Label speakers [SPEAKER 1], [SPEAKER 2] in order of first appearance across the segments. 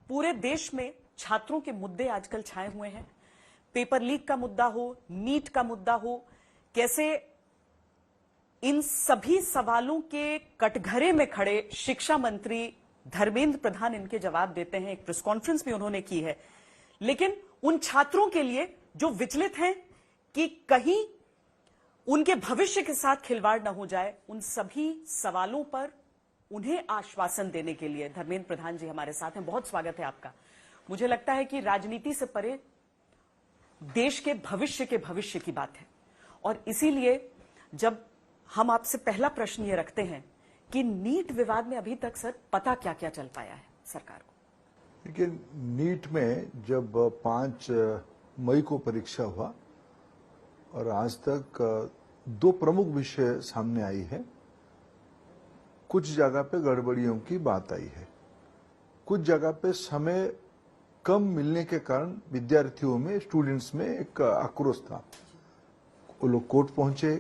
[SPEAKER 1] पूरे देश में छात्रों के मुद्दे आजकल छाए हुए हैं। पेपर लीक का मुद्दा हो, नीट का मुद्दा हो, कैसे इन सभी सवालों के कटघरे में खड़े शिक्षा मंत्री धर्मेंद्र प्रधान इनके जवाब देते हैं। एक प्रेस कॉन्फ्रेंस भी उन्होंने की है, लेकिन उन छात्रों के लिए जो विचलित हैं कि कहीं उनके भविष्य के साथ खिलवाड़ न हो जाए, उन सभी सवालों पर उन्हें आश्वासन देने के लिए धर्मेंद्र प्रधान जी हमारे साथ हैं। बहुत स्वागत है आपका। मुझे लगता है कि राजनीति से परे देश के भविष्य की बात है, और इसीलिए जब हम आपसे पहला प्रश्न ये रखते हैं कि नीट विवाद में अभी तक सर पता क्या क्या चल पाया है सरकार को।
[SPEAKER 2] लेकिन नीट में जब 5 मई को परीक्षा हुआ और आज तक 2 प्रमुख विषय सामने आई है। कुछ जगह पे गड़बड़ियों की बात आई है, कुछ जगह पे समय कम मिलने के कारण विद्यार्थियों में, स्टूडेंट्स में एक आक्रोश था। वो लोग कोर्ट पहुंचे,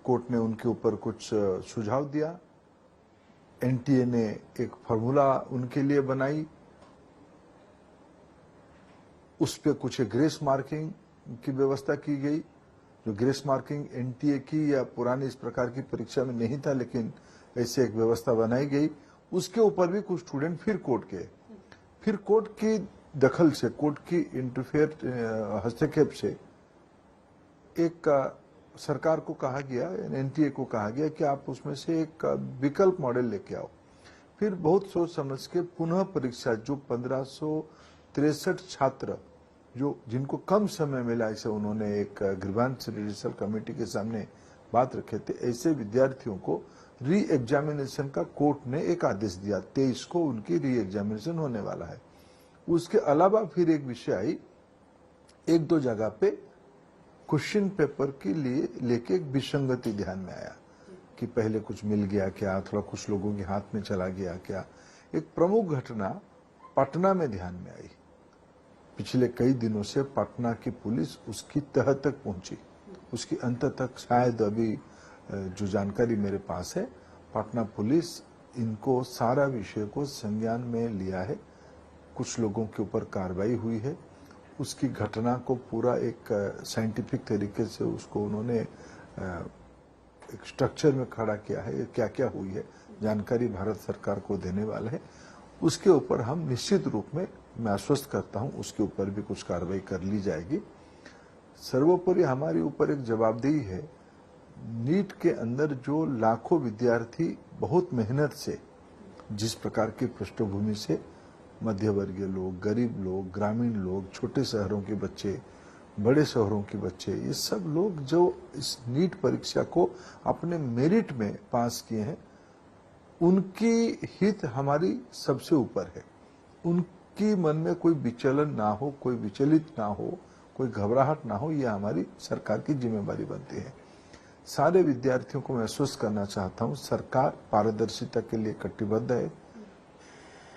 [SPEAKER 2] कोर्ट ने उनके ऊपर कुछ सुझाव दिया। एनटीए ने एक फॉर्मूला उनके लिए बनाई, उस पर कुछ ग्रेस मार्किंग की व्यवस्था की गई। जो ग्रेस मार्किंग एनटीए की या पुरानी इस प्रकार की परीक्षा में नहीं था, लेकिन ऐसे एक व्यवस्था बनाई गई। उसके ऊपर भी कुछ स्टूडेंट फिर कोर्ट गए। फिर कोर्ट की दखल से, कोर्ट की इंटरफेयर हस्तक्षेप से एक सरकार को कहा गया, एनटीए को कहा गया कि आप उसमें से एक विकल्प मॉडल लेके आओ। फिर बहुत सोच समझ के पुनः परीक्षा, जो 1563 छात्र जो जिनको कम समय मिला, ऐसे उन्होंने एक ग्रीवांस रिड्यूसल कमेटी के सामने बात रखे थे, ऐसे विद्यार्थियों को री एग्जामिनेशन का कोर्ट ने एक आदेश दिया। 23 को उनकी री एग्जामिनेशन होने वाला है। उसके अलावा फिर एक विषय आई, 1-2 जगह पे क्वेश्चन पेपर के लिए लेके एक विसंगति ध्यान में आया कि पहले कुछ मिल गया क्या, थोड़ा कुछ लोगों के हाथ में चला गया क्या। एक प्रमुख घटना पटना में ध्यान में आई। पिछले कई दिनों से पटना की पुलिस उसकी तह तक पहुंची, उसकी अंत तक शायद अभी जो जानकारी मेरे पास है, पटना पुलिस इनको सारा विषय को संज्ञान में लिया है। कुछ लोगों के ऊपर कार्रवाई हुई है। उसकी घटना को पूरा एक साइंटिफिक तरीके से उसको उन्होंने एक स्ट्रक्चर में खड़ा किया है। क्या क्या हुई है जानकारी भारत सरकार को देने वाला है। उसके ऊपर हम निश्चित रूप में, मैं आश्वस्त करता हूं, उसके ऊपर भी कुछ कार्रवाई कर ली जाएगी। सर्वोपरि हमारे ऊपर एक जवाबदेही है। नीट के अंदर जो लाखों विद्यार्थी बहुत मेहनत से, जिस प्रकार की पृष्ठभूमि से, मध्यवर्गीय लोग, गरीब लोग, ग्रामीण लोग, छोटे शहरों के बच्चे, बड़े शहरों के बच्चे, ये सब लोग जो इस नीट परीक्षा को अपने मेरिट में पास किए हैं, उनकी हित हमारी सबसे ऊपर है। उनकी मन में कोई विचलन ना हो, कोई विचलित ना हो, कोई घबराहट ना हो, ये हमारी सरकार की जिम्मेदारी बनती है। सारे विद्यार्थियों को मैं आश्वस्त करना चाहता हूं, सरकार पारदर्शिता के लिए कटिबद्ध है।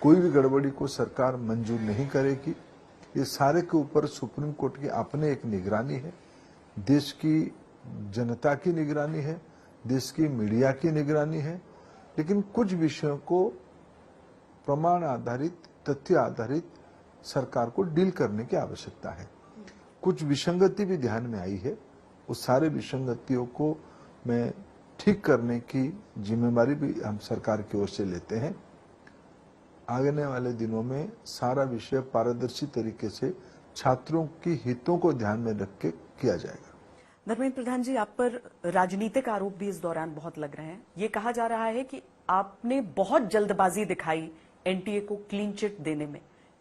[SPEAKER 2] कोई भी गड़बड़ी को सरकार मंजूर नहीं करेगी। ये सारे के ऊपर सुप्रीम कोर्ट की अपने एक निगरानी है, देश की जनता की निगरानी है, देश की मीडिया की निगरानी है। लेकिन कुछ विषयों को प्रमाण आधारित, तथ्य आधारित सरकार को डील करने की आवश्यकता है। कुछ विसंगति भी ध्यान में आई है, उस सारे विसंगतियों को मैं ठीक करने की जिम्मेदारी भी हम सरकार की ओर से लेते हैं। आने वाले दिनों में सारा विषय पारदर्शी तरीके से छात्रों की हितों को ध्यान में रख के किया जाएगा।
[SPEAKER 1] धर्मेंद्र प्रधान जी, आप पर राजनीतिक आरोप भी इस दौरान बहुत लग रहे हैं। ये कहा जा रहा है कि आपने बहुत जल्दबाजी दिखाई एनटीए को क्लीन चिट देने में।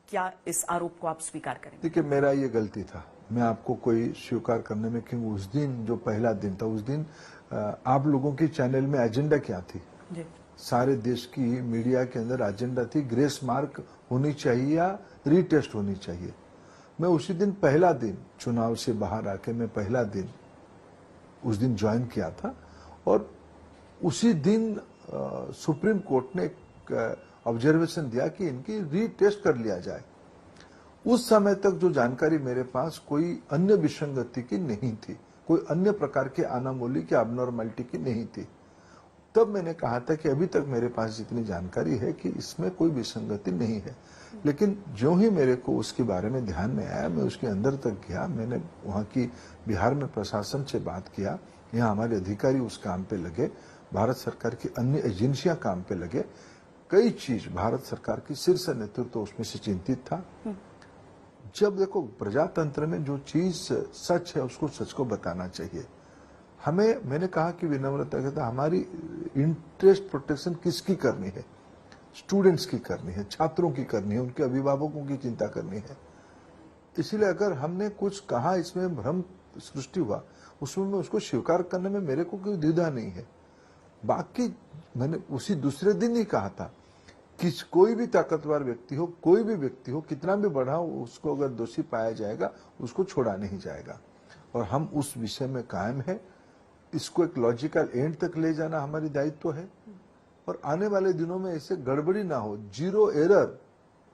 [SPEAKER 1] क्या इस आरोप को आप स्वीकार करेंगे?
[SPEAKER 2] देखिए, मेरा ये गलती था, मैं आपको कोई स्वीकार करने में, क्योंकि उस दिन जो पहला दिन था, उस दिन आप लोगों की चैनल में एजेंडा क्या थी जी? सारे देश की मीडिया के अंदर एजेंडा थी ग्रेस मार्क होनी चाहिए या रीटेस्ट होनी चाहिए। मैं उसी दिन, पहला दिन चुनाव से बाहर आके, मैं पहला दिन उस दिन ज्वाइन किया था, और उसी दिन सुप्रीम कोर्ट ने एक ऑब्जर्वेशन दिया कि इनकी रीटेस्ट कर लिया जाए। उस समय तक जो जानकारी मेरे पास कोई अन्य विसंगति की नहीं थी, कोई अन्य प्रकार के अनामोली की, अबनॉर्मलिटी की नहीं थी। तब मैंने कहा था कि अभी तक मेरे पास जितनी जानकारी है कि इसमें कोई विसंगति नहीं है। लेकिन जो ही मेरे को उसके बारे में ध्यान में आया, मैं उसके अंदर तक गया, मैंने वहाँ की बिहार में प्रशासन से बात किया, यहाँ हमारे अधिकारी उस काम पे लगे, भारत सरकार की अन्य एजेंसियां काम पे लगे, कई चीज भारत सरकार की शीर्ष नेतृत्व तो उसमें से चिंतित था। जब देखो प्रजातंत्र में जो चीज सच है उसको सच को बताना चाहिए। हमें, मैंने कहा कि विनम्रता के साथ हमारी इंटरेस्ट प्रोटेक्शन किसकी करनी है? स्टूडेंट्स की करनी है, छात्रों की करनी है, उनके अभिभावकों की चिंता करनी है। इसलिए अगर हमने कुछ कहा इसमें भ्रम सृष्टि हुआ, उसमें मैं उसको स्वीकार करने में मेरे को कोई द्विधा नहीं है। बाकी मैंने उसी दूसरे दिन ही कहा था कि कोई भी ताकतवर व्यक्ति हो, कोई भी व्यक्ति हो, कितना भी बड़ा हो, उसको अगर दोषी पाया जाएगा उसको छोड़ा नहीं जाएगा। और हम उस विषय में कायम है। इसको एक लॉजिकल एंड तक ले जाना हमारी दायित्व है और आने वाले दिनों में ऐसे गड़बड़ी ना हो, जीरो एरर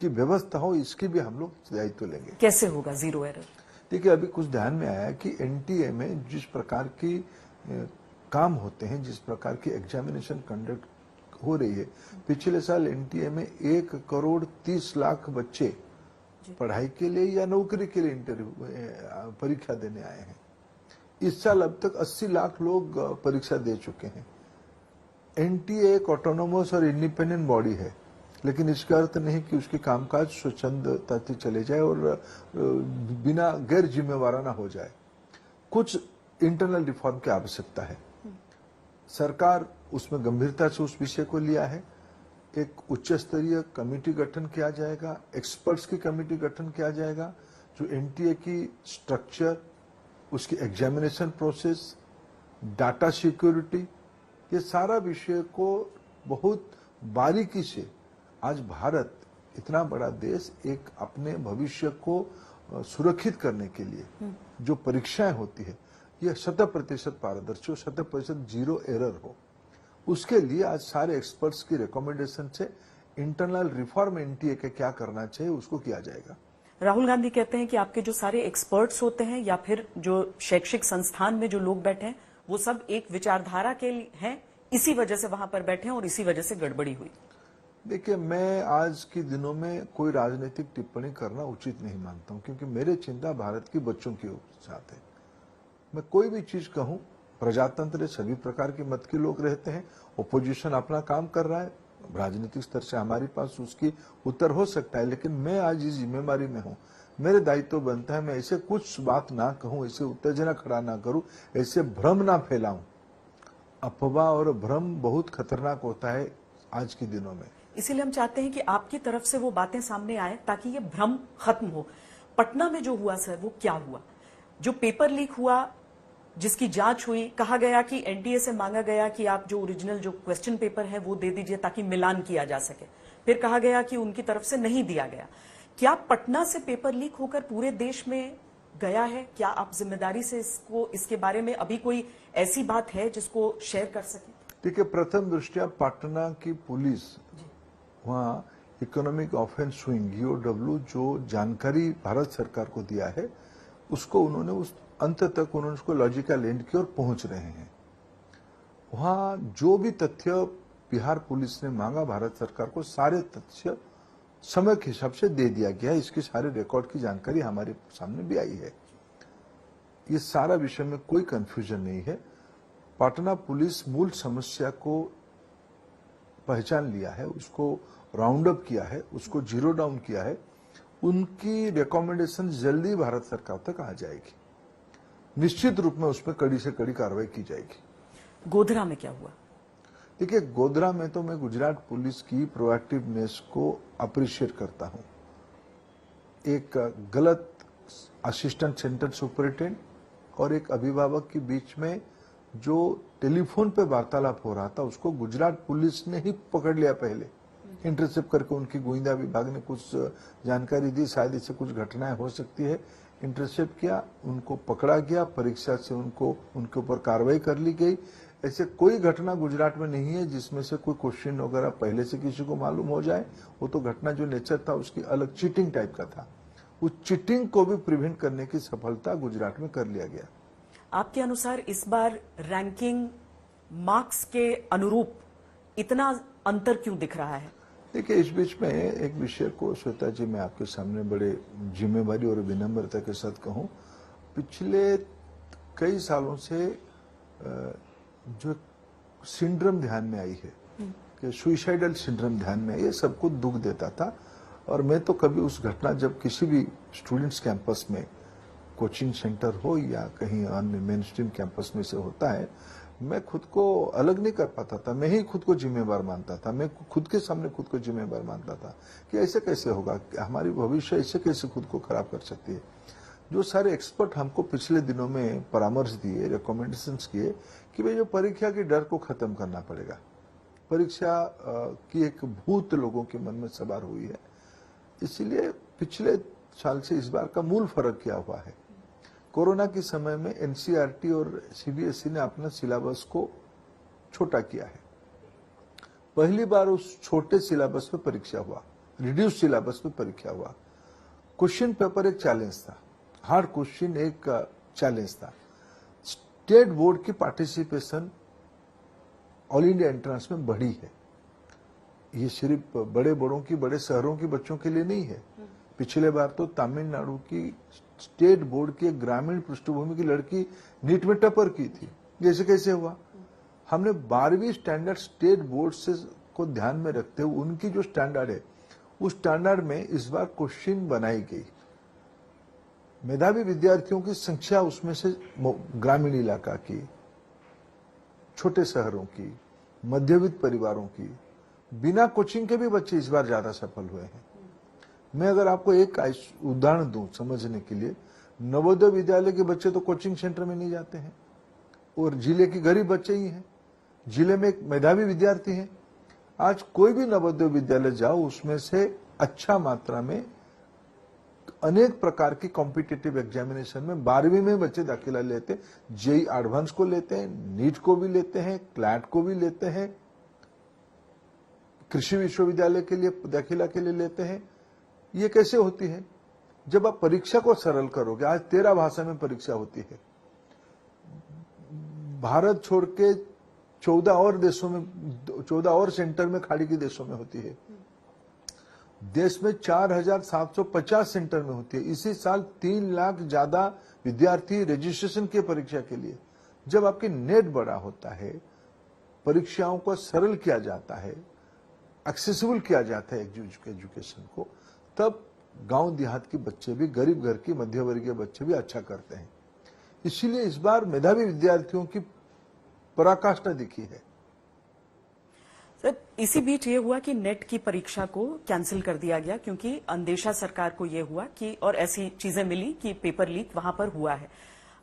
[SPEAKER 2] की व्यवस्था हो, इसकी भी हम लोग दायित्व लेंगे।
[SPEAKER 1] कैसे होगा जीरो एरर?
[SPEAKER 2] देखिए, अभी कुछ ध्यान में आया कि एनटीए में जिस प्रकार की काम होते हैं, जिस प्रकार की एग्जामिनेशन कंडक्ट हो रही है, पिछले साल एनटीए में 1,30,00,000 बच्चे पढ़ाई के लिए या नौकरी के लिए इंटरव्यू परीक्षा देने आए हैं। इस साल अब तक 80 लाख लोग परीक्षा दे चुके हैं। एनटीए एक ऑटोनोमस और इंडिपेंडेंट बॉडी है, लेकिन इसका अर्थ नहीं कि उसके कामकाज स्वच्छंदता से चले जाए और बिना गैर जिम्मेवाराना हो जाए। कुछ इंटरनल रिफॉर्म की आवश्यकता है। सरकार उसमें गंभीरता से उस विषय को लिया है। एक उच्च स्तरीय कमेटी गठन किया जाएगा, एक्सपर्ट्स की कमेटी गठन किया जाएगा, जो एनटीए की स्ट्रक्चर, उसकी एग्जामिनेशन प्रोसेस, डाटा सिक्योरिटी, ये सारा विषय को बहुत बारीकी से, आज भारत इतना बड़ा देश एक अपने भविष्य को सुरक्षित करने के लिए जो परीक्षाएं होती है, यह 100% पारदर्शी हो, 100% जीरो एरर हो। उसके लिए आज सारे एक्सपर्ट्स की रिकमेंडेशन से इंटरनल रिफॉर्म एनटीए के क्या करना चाहिए उसको किया जाएगा।
[SPEAKER 1] राहुल गांधी कहते हैं कि आपके जो सारे एक्सपर्ट्स होते हैं या फिर जो शैक्षिक संस्थान में जो लोग बैठे हैं वो सब एक विचारधारा के हैं, इसी वजह से वहां पर बैठे हैं और इसी वजह से गड़बड़ी हुई।
[SPEAKER 2] देखिए, मैं आज के दिनों में कोई राजनीतिक टिप्पणी करना उचित नहीं मानता हूं, क्योंकि मेरी चिंता भारत के बच्चों के साथ है। मैं कोई भी चीज कहूं, प्रजातंत्र सभी प्रकार के मत के लोग रहते हैं, ओपोजिशन अपना काम कर रहा है, राजनीतिक स्तर से हमारे पास उसकी उत्तर हो सकता है, लेकिन मैं आज इस जिम्मेवारी में हूं। मेरे दायित्व बनता है मैं ऐसे कुछ बात ना कहूं, ऐसे उत्तेजना खड़ा ना करूं, ऐसे भ्रम ना फैलाऊं। अफवाह और भ्रम बहुत खतरनाक होता है आज के दिनों में।
[SPEAKER 1] इसीलिए हम चाहते हैं कि आपकी तरफ से वो बातें सामने आए ताकि ये भ्रम खत्म हो। पटना में जो हुआ सर, वो क्या हुआ? जो पेपर लीक हुआ, जिसकी जांच हुई, कहा गया कि एनटीए से मांगा गया कि आप जो ओरिजिनल जो क्वेश्चन पेपर है वो दे दीजिए ताकि मिलान किया जा सके। फिर कहा गया कि उनकी तरफ से नहीं दिया गया। क्या पटना से पेपर लीक होकर पूरे देश में गया है? क्या आप जिम्मेदारी से इसके बारे में अभी कोई ऐसी बात है जिसको शेयर कर सके?
[SPEAKER 2] देखिए, प्रथम दृष्टया पटना की पुलिस वहाँ इकोनॉमिक ऑफेंस विंग EOW जो जानकारी भारत सरकार को दिया है, उसको उन्होंने उस अंत तक उन्होंने उसको लॉजिकल एंड की ओर पहुंच रहे हैं। वहां जो भी तथ्य बिहार पुलिस ने मांगा भारत सरकार को, सारे तथ्य समय के हिसाब से दे दिया गया है। इसकी सारे रिकॉर्ड की जानकारी हमारे सामने भी आई है। ये सारा विषय में कोई कंफ्यूजन नहीं है। पटना पुलिस मूल समस्या को पहचान लिया है, उसको राउंड अप किया है, उसको जीरो डाउन किया है। उनकी रिकमेंडेशन जल्दी भारत सरकार तक आ जाएगी। निश्चित रूप में उसमें कड़ी से कड़ी कार्रवाई की जाएगी।
[SPEAKER 1] गोधरा में क्या हुआ?
[SPEAKER 2] देखिए, गोधरा में तो मैं गुजरात पुलिस की प्रोएक्टिवनेस को अप्रिशिएट करता हूं। एक गलत असिस्टेंट सेंटर सुपरिटेंडेंट और एक अभिभावक के बीच में जो टेलीफोन पे वार्तालाप हो रहा था, उसको गुजरात पुलिस ने ही पकड़ लिया। पहले इंटरसेप्ट करके उनकी गोविंदा विभाग ने कुछ जानकारी दी, शायद इससे कुछ घटनाएं हो सकती है। इंटरसेप्ट किया, उनको पकड़ा गया, परीक्षा से उनको उनके ऊपर कार्रवाई कर ली गई। ऐसे कोई घटना गुजरात में नहीं है जिसमें से कोई क्वेश्चन वगैरह पहले से किसी को मालूम हो जाए। वो तो घटना जो नेचर था उसकी अलग चीटिंग टाइप का था। उस चीटिंग को भी प्रिवेंट करने की सफलता गुजरात में कर लिया गया।
[SPEAKER 1] आपके अनुसार इस बार रैंकिंग मार्क्स के अनुरूप इतना अंतर क्यों दिख रहा है?
[SPEAKER 2] देखिए, इस बीच में एक विषय को श्वेता जी मैं आपके सामने बड़े जिम्मेवारी और विनम्रता के साथ कहूं, पिछले कई सालों से जो सिंड्रोम ध्यान में आई है कि सुइसाइडल सिंड्रोम ध्यान में आई है, सबको दुख देता था। और मैं तो कभी उस घटना जब किसी भी स्टूडेंट्स कैंपस में, कोचिंग सेंटर हो या कहीं अन्य मेन स्ट्रीम कैंपस में से होता है, मैं खुद को अलग नहीं कर पाता था। मैं ही खुद को जिम्मेवार मानता था, मैं खुद के सामने खुद को जिम्मेवार मानता था कि ऐसे कैसे होगा, हमारी भविष्य ऐसे कैसे खुद को खराब कर सकती है। जो सारे एक्सपर्ट हमको पिछले दिनों में परामर्श दिए, रिकमेंडेशंस किए कि भाई जो परीक्षा के डर को खत्म करना पड़ेगा, परीक्षा की एक भूत लोगों के मन में सवार हुई है। इसीलिए पिछले साल से इस बार का मूल फर्क क्या हुआ है, कोरोना के समय में एनसीईआरटी और सीबीएसई ने अपना सिलेबस को छोटा किया है। पहली बार उस छोटे सिलेबस में परीक्षा हुआ, रिड्यूस सिलेबस में परीक्षा हुआ। क्वेश्चन पेपर एक चैलेंज था, हार्ड क्वेश्चन एक चैलेंज था। स्टेट बोर्ड की पार्टिसिपेशन ऑल इंडिया एंट्रेंस में बढ़ी है। ये सिर्फ बड़े बड़ों की, बड़े शहरों के बच्चों के लिए नहीं है। पिछले बार तो तमिलनाडु की स्टेट बोर्ड की एक ग्रामीण पृष्ठभूमि की लड़की नीट में टॉपर की थी। जैसे कैसे हुआ, हमने 12वीं स्टैंडर्ड स्टेट बोर्ड से को ध्यान में रखते हुए उनकी जो स्टैंडर्ड है, उस स्टैंडर्ड में इस बार क्वेश्चन बनाई गई। मेधावी विद्यार्थियों की संख्या उसमें से ग्रामीण इलाका की, छोटे शहरों की, मध्यवित्त परिवारों की, बिना कोचिंग के भी बच्चे इस बार ज्यादा सफल हुए हैं। मैं अगर आपको एक उदाहरण दूं समझने के लिए, नवोदय विद्यालय के बच्चे तो कोचिंग सेंटर में नहीं जाते हैं और जिले के गरीब बच्चे ही हैं। जिले में एक मेधावी विद्यार्थी हैं। आज कोई भी नवोदय विद्यालय जाओ, उसमें से अच्छा मात्रा में अनेक प्रकार की कॉम्पिटिटिव एग्जामिनेशन में 12वीं में बच्चे दाखिला लेते हैं। जेई एडवांस को लेते हैं, नीट को भी लेते हैं, क्लैट को भी लेते हैं, कृषि विश्वविद्यालय के लिए दाखिला के लिए लेते हैं। ये कैसे होती है? जब आप परीक्षा को सरल करोगे। आज 13 भाषा में परीक्षा होती है। भारत छोड़ के 14 और देशों में, 14 और सेंटर में खाड़ी के देशों में होती है। देश में 4750 सेंटर में होती है। इसी साल 3 लाख ज्यादा विद्यार्थी रजिस्ट्रेशन किए परीक्षा के लिए। जब आपकी नेट बड़ा होता है, परीक्षाओं को सरल किया जाता है, एक्सेसिबल किया जाता है एजुकेशन को, तब गांव देहात के बच्चे भी, गरीब घर की मध्य वर्गीय बच्चे भी अच्छा करते हैं। इसीलिए इस बार मेधावी विद्यार्थियों की पराकाष्ठा दिखी है।
[SPEAKER 1] सर, इसी बीच ये हुआ कि नेट की परीक्षा को कैंसिल कर दिया गया क्योंकि अंदेशा सरकार को ये हुआ कि, और ऐसी चीजें मिली कि पेपर लीक वहां पर हुआ है।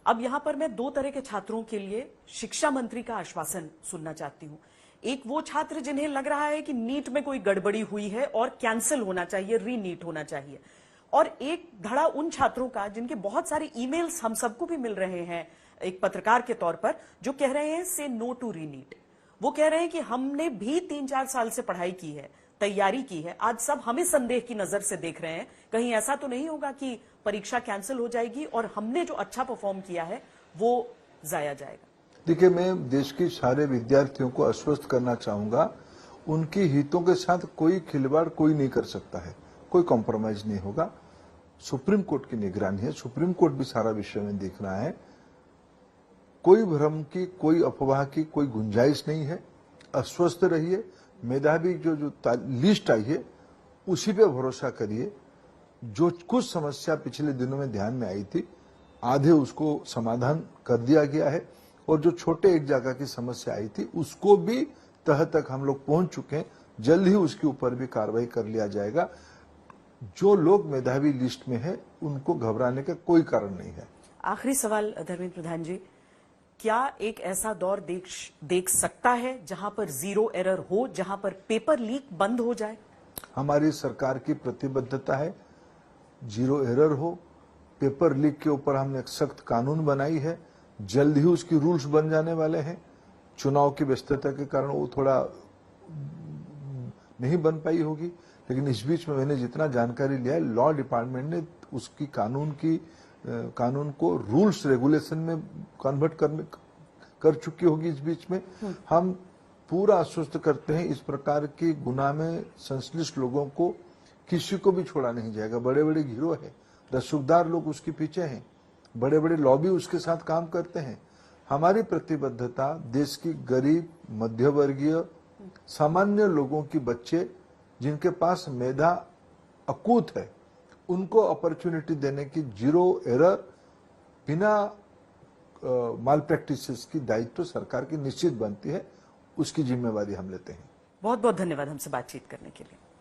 [SPEAKER 1] अब यहां पर मैं 2 तरह के छात्रों के लिए शिक्षा मंत्री का आश्वासन सुनना चाहती हूं। एक वो छात्र जिन्हें लग रहा है कि नीट में कोई गड़बड़ी हुई है और कैंसिल होना चाहिए, रीनीट होना चाहिए, और एक धड़ा उन छात्रों का जिनके बहुत सारे ईमेल्स हम सबको भी मिल रहे हैं एक पत्रकार के तौर पर, जो कह रहे हैं से नो टू रीनीट। वो कह रहे हैं कि हमने भी 3-4 साल से पढ़ाई की है, तैयारी की है, आज सब हमें संदेह की नजर से देख रहे हैं, कहीं ऐसा तो नहीं होगा कि परीक्षा कैंसिल हो जाएगी और हमने जो अच्छा परफॉर्म किया है वो जाया जाएगा।
[SPEAKER 2] देखिए, मैं देश के सारे विद्यार्थियों को आश्वस्त करना चाहूंगा, उनके हितों के साथ कोई खिलवाड़ कोई नहीं कर सकता है, कोई कॉम्प्रोमाइज नहीं होगा। सुप्रीम कोर्ट की निगरानी है, सुप्रीम कोर्ट भी सारा विषय में देख रहा है। कोई भ्रम की, कोई अफवाह की कोई गुंजाइश नहीं है। अस्वस्थ रहिए। मेधावी जो लिस्ट आई है उसी पे भरोसा करिए। जो कुछ समस्या पिछले दिनों में ध्यान में आई थी, आधे उसको समाधान कर दिया गया है, और जो छोटे एक जगह की समस्या आई थी उसको भी तह तक हम लोग पहुंच चुके हैं। जल्द ही उसके ऊपर भी कार्रवाई कर लिया जाएगा। जो लोग मेधावी लिस्ट में है उनको घबराने का कोई कारण नहीं है।
[SPEAKER 1] आखिरी सवाल धर्मेंद्र प्रधान जी, क्या एक ऐसा दौर देख सकता है जहां पर जीरो एरर हो, जहां पर पेपर लीक बंद हो जाए?
[SPEAKER 2] हमारी सरकार की प्रतिबद्धता है जीरो एरर हो। पेपर लीक के ऊपर हमने एक सख्त कानून बनाई है, जल्द ही उसकी रूल्स बन जाने वाले हैं। चुनाव की व्यस्तता के कारण वो थोड़ा नहीं बन पाई होगी, लेकिन इस बीच में मैंने जितना जानकारी लिया है, लॉ डिपार्टमेंट ने उसकी कानून को रूल्स रेगुलेशन में कन्वर्ट कर चुकी होगी। इस बीच में हम पूरा आश्वस्त करते हैं इस प्रकार के गुनाह में संश्लिष्ट लोगों को किसी को भी छोड़ा नहीं जाएगा। बड़े बड़े गिरोह है, रसूखदार लोग उसके पीछे हैं, बड़े बड़े लॉबी उसके साथ काम करते हैं। हमारी प्रतिबद्धता देश की गरीब, मध्यवर्गीय, सामान्य लोगों की बच्चे जिनके पास मेधा अकूत है, उनको अपॉर्चुनिटी देने की, जीरो एरर, बिना माल प्रैक्टिसेस की दायित्व सरकार की निश्चित बनती है। उसकी जिम्मेवारी हम लेते हैं।
[SPEAKER 1] बहुत बहुत धन्यवाद हमसे बातचीत करने के लिए।